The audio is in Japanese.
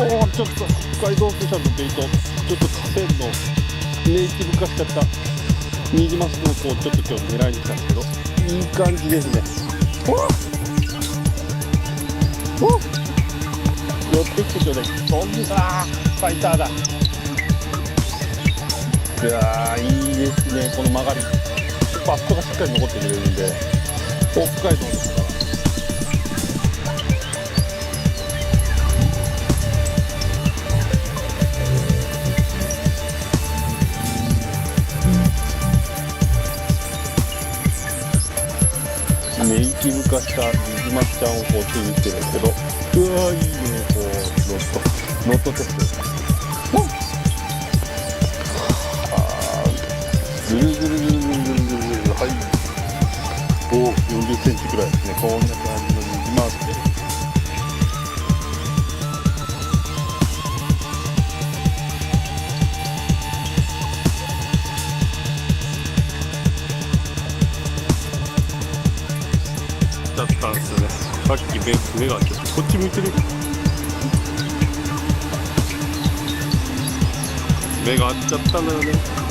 おお、ちょっと北海道スペシャルのベイト、ちょっと河川のネイティブ化しちゃったニジマスの子をちょっと今日狙いに来たんですけど、いい感じですね。おお、寄ってきてちょうだい。そんなファイターだ。いやー、いいですね、この曲がり。バットがしっかり残ってくれるんで、北海道ですから。ネイティブ化したニジマスちゃんをこう手に入れてるんですけど、うわー、いいね、こうノットテストですね。ぐるぐるぐるぐるぐるぐるぐる、はい。おお、40センチくらいですね。こんな感じのニジマスです。だったんですよね。さっき目がちょっとこっち向いてる。目が合っちゃったんだよね。